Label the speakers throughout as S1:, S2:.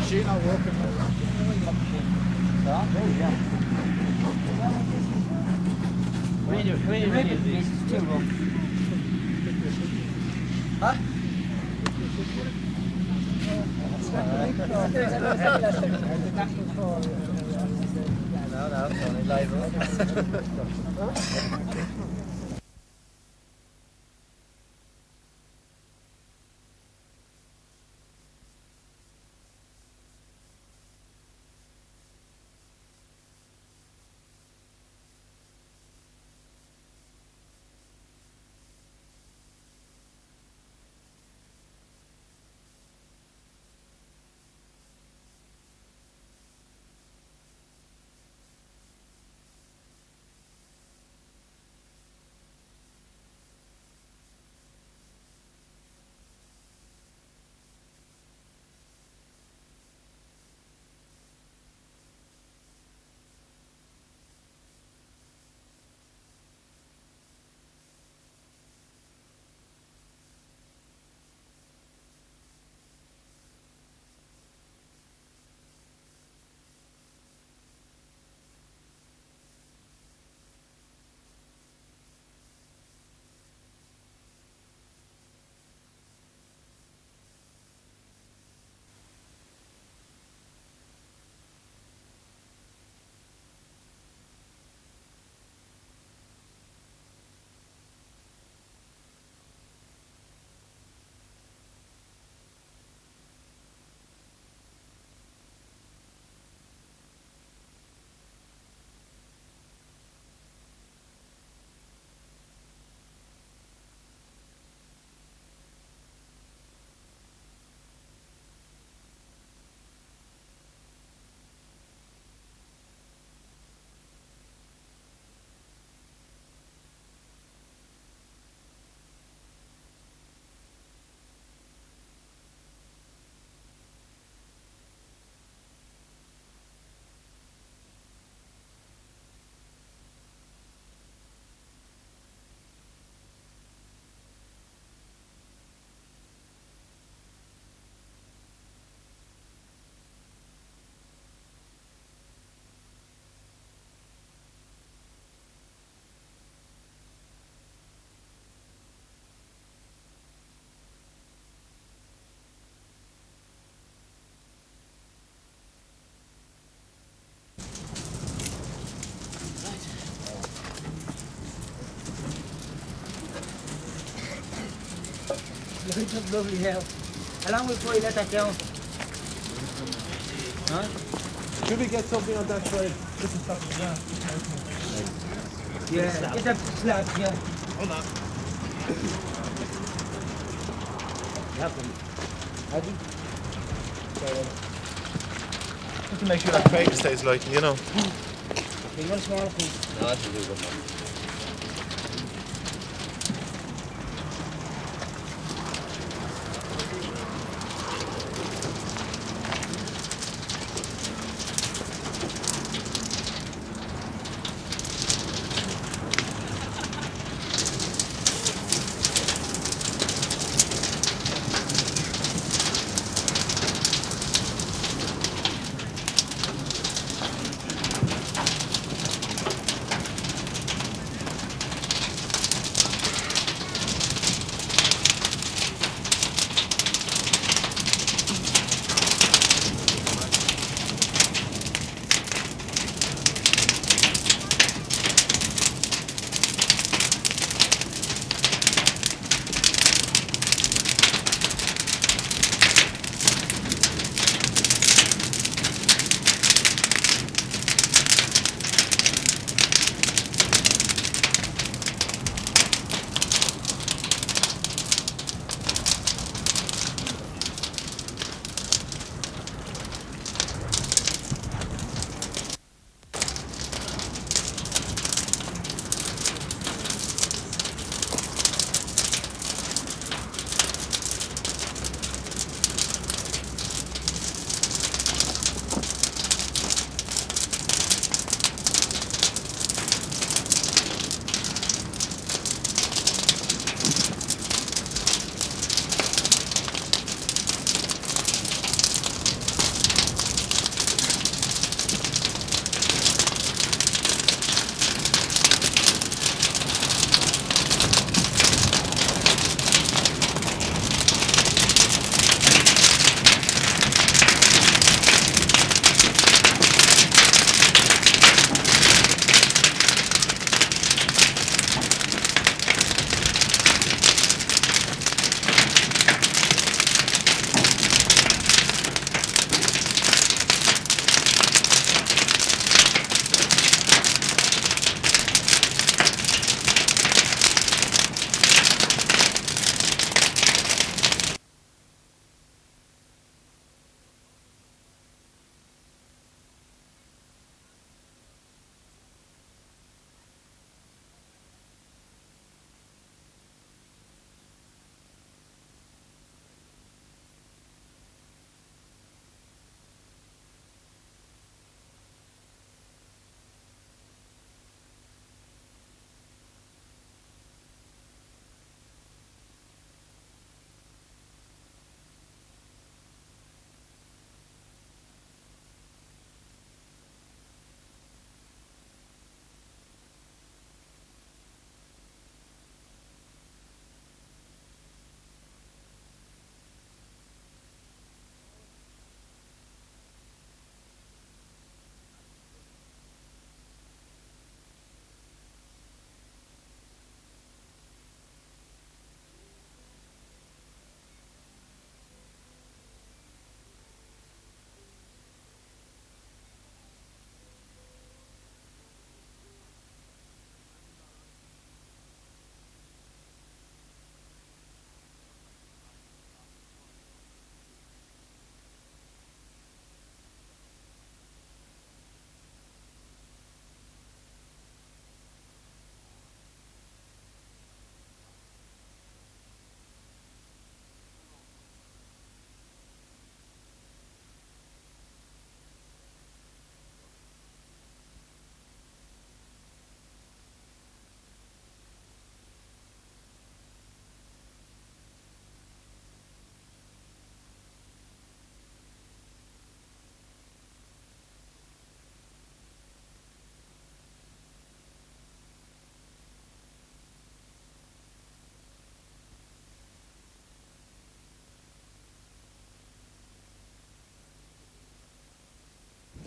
S1: She's not working. Huh? No, it's only live.
S2: It's lovely here. How long before you let that down? Huh?
S1: Should we get something on that side? Just to stop the ground.
S2: Yeah, get that slab, yeah.
S1: Hold on.
S2: You have them. Have you?
S1: Just to make sure that crate stays light, you know.
S2: You want a smaller piece?
S3: No, that's a good one.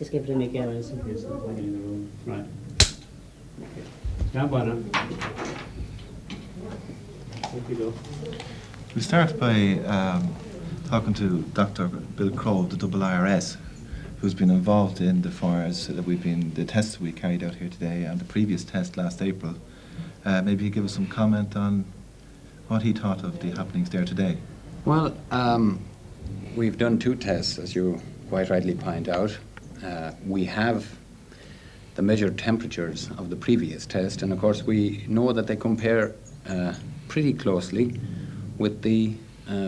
S3: Just give it a go and see.
S4: Yes, that's like in the room. Right. Okay. Stand by now. Thank you, Bill.
S5: We start by talking to Dr. Bill Crowe, the IRS, who's been involved in the fires that the tests we carried out here today and the previous test last April. Maybe you give us some comment on what he thought of the happenings there today.
S6: Well, we've done 2 tests, as you quite rightly point out. We have the measured temperatures of the previous test, and of course we know that they compare pretty closely with the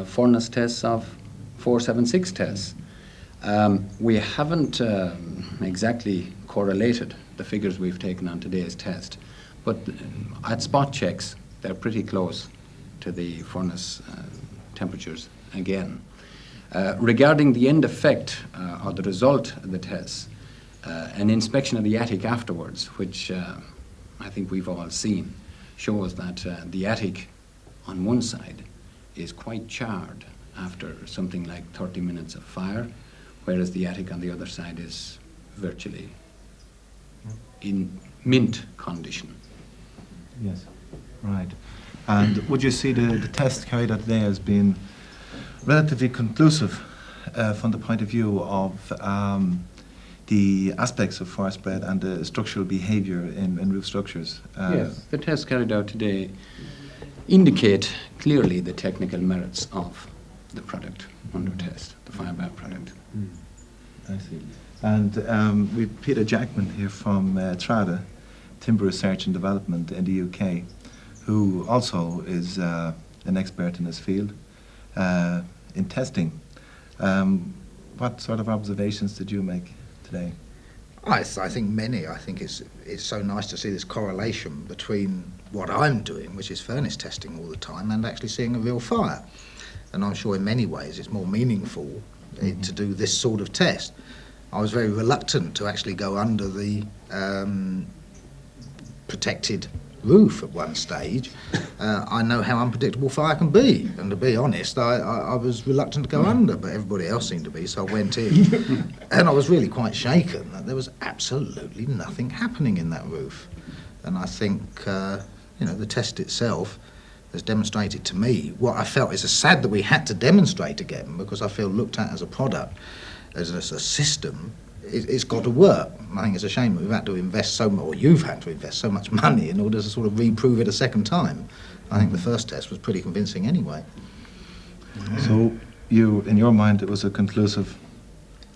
S6: furnace tests of 476 tests. We haven't exactly correlated the figures we've taken on today's test, but at spot checks they're pretty close to the furnace temperatures again. Regarding the end effect or the result of the test, an inspection of the attic afterwards, which I think we've all seen, shows that the attic on one side is quite charred after something like 30 minutes of fire, whereas the attic on the other side is virtually in mint condition.
S5: Yes, right. And would you see the test carried out today as being relatively conclusive from the point of view of the aspects of fire spread and the structural behaviour in roof structures?
S6: Yes, the tests carried out today indicate clearly the technical merits of the product under test, the Firebar product.
S5: I see. And we've Peter Jackman here from TRADA, Timber Research and Development in the UK, who also is an expert in this field in testing. What sort of observations did you make today?
S7: I think many. I think it's so nice to see this correlation between what I'm doing, which is furnace testing all the time, and actually seeing a real fire. And I'm sure in many ways it's more meaningful to do this sort of test. I was very reluctant to actually go under the protected roof at one stage. I know how unpredictable fire can be, and to be honest, I was reluctant to go under, but everybody else seemed to be, so I went in. And I was really quite shaken that there was absolutely nothing happening in that roof. And I think, the test itself has demonstrated to me what I felt is sad that we had to demonstrate again, because I feel looked at as a product, as a system. It's got to work. I think it's a shame that we've had to invest so much, or you've had to invest so much money in order to sort of reprove it a second time. I think the first test was pretty convincing anyway.
S5: So, in your mind, it was a conclusive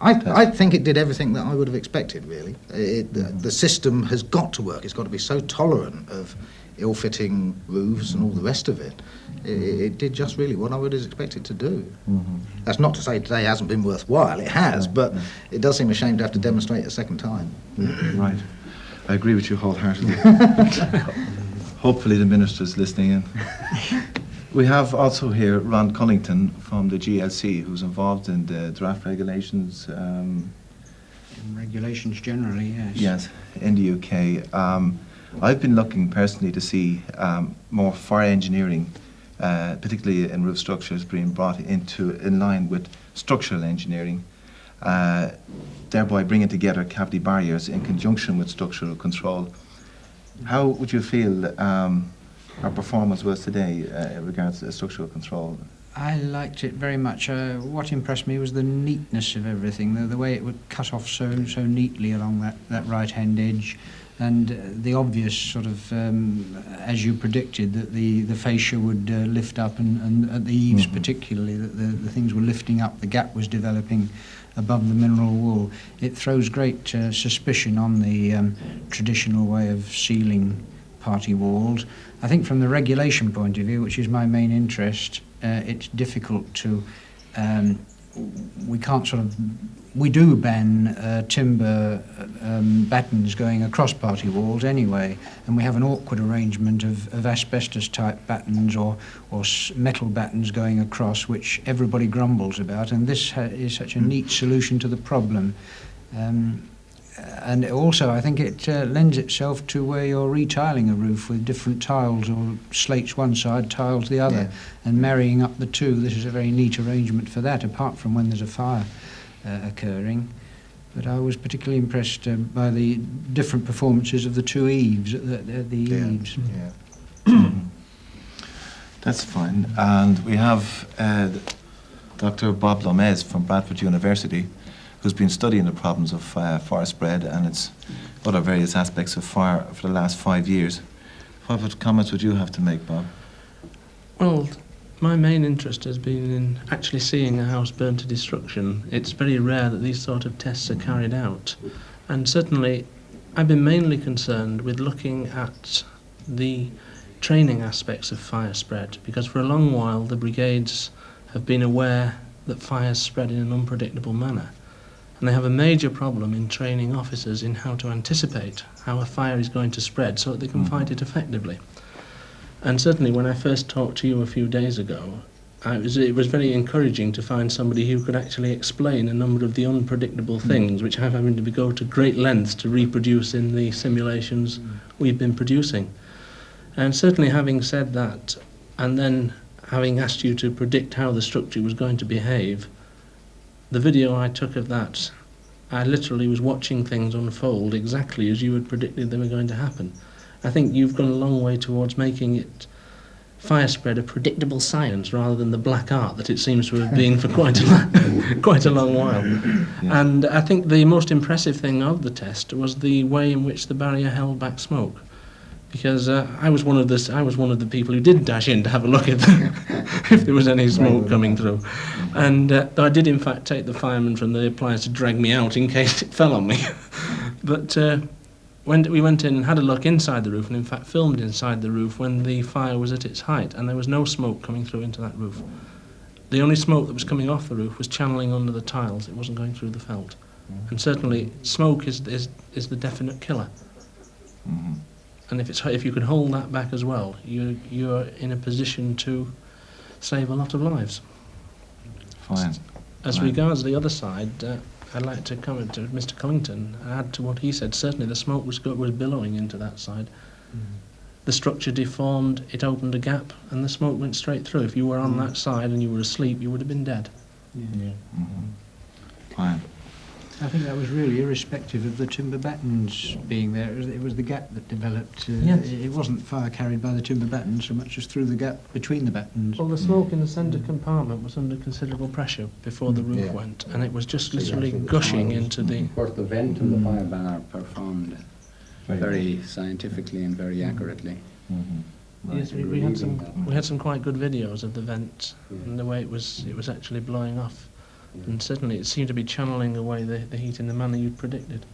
S5: test?
S7: I think it did everything that I would have expected, really. The system has got to work. It's got to be so tolerant of ill-fitting roofs and all the rest of it. It did just really what I would have expected to do.
S5: Mm-hmm.
S7: That's not to say today hasn't been worthwhile. It has, but it does seem a shame to have to demonstrate a second time.
S5: Right. I agree with you wholeheartedly. Hopefully the minister's listening in. We have also here Ron Cunnington from the G.L.C, who's involved in the draft regulations.
S8: Regulations generally, yes.
S5: Yes, in the UK. I've been looking personally to see more fire engineering, particularly in roof structures, being brought in line with structural engineering, thereby bringing together cavity barriers in conjunction with structural control. How would you feel our performance was today in regards to structural control?
S8: I liked it very much. What impressed me was the neatness of everything, the way it would cut off so neatly along that right-hand edge. And the obvious sort of, as you predicted, that the fascia would lift up, and at the eaves particularly, that the things were lifting up, the gap was developing above the mineral wool. It throws great suspicion on the traditional way of sealing party walls. I think from the regulation point of view, which is my main interest, it's difficult to, we do ban timber battens going across party walls anyway, and we have an awkward arrangement of asbestos-type battens or metal battens going across, which everybody grumbles about, and this is such a neat solution to the problem. And also, I think it lends itself to where you're retiling a roof with different tiles, or slates one side, tiles the other, and marrying up the two. This is a very neat arrangement for that, apart from when there's a fire occurring. But I was particularly impressed by the different performances of the two eaves, the eaves.
S5: Yeah. That's fine. And we have Dr Bob Lomase from Bradford University, who's been studying the problems of fire spread and its other various aspects of fire for the last 5 years. What comments would you have to make, Bob?
S3: Well, my main interest has been in actually seeing a house burn to destruction. It's very rare that these sort of tests are carried out. And certainly, I've been mainly concerned with looking at the training aspects of fire spread, because for a long while the brigades have been aware that fires spread in an unpredictable manner. And they have a major problem in training officers in how to anticipate how a fire is going to spread so that they can fight it effectively. And certainly when I first talked to you a few days ago, it was very encouraging to find somebody who could actually explain a number of the unpredictable things which have having to go to great lengths to reproduce in the simulations we've been producing. And certainly having said that, and then having asked you to predict how the structure was going to behave, the video I took of that, I literally was watching things unfold exactly as you had predicted they were going to happen. I think you've gone a long way towards making it fire spread a predictable science rather than the black art that it seems to have been for quite a long while.
S5: Yeah.
S3: And I think the most impressive thing of the test was the way in which the barrier held back smoke. Because I was one of the people who did dash in to have a look at if there was any smoke coming through, and I did in fact take the fireman from the appliance to drag me out in case it fell on me. But when we went in and had a look inside the roof, and in fact filmed inside the roof when the fire was at its height, and there was no smoke coming through into that roof. The only smoke that was coming off the roof was channeling under the tiles. It wasn't going through the felt, and certainly smoke is the definite killer.
S5: Mm-hmm.
S3: And if you can hold that back as well, you're in a position to save a lot of lives.
S5: Fine.
S3: As
S5: Fine.
S3: regards the other side, I'd like to comment to Mr. Cunnington and add to what he said. Certainly the smoke was billowing into that side. The structure deformed, it opened a gap, and the smoke went straight through. If you were on that side and you were asleep, you would have been dead.
S5: Fine.
S8: I think that was really irrespective of the timber battens being there. It was the gap that developed.
S3: Yes.
S8: It wasn't fire carried by the timber battens so much as through the gap between the battens.
S3: Well, the smoke in the centre compartment was under considerable pressure before the roof went, and it was just literally gushing into the...
S6: Of course, the vent and the fire bar performed very scientifically and very accurately.
S3: Yes, we had some quite good videos of the vent and the way it was actually blowing off. And certainly it seemed to be channeling away the heat in the manner you'd predicted.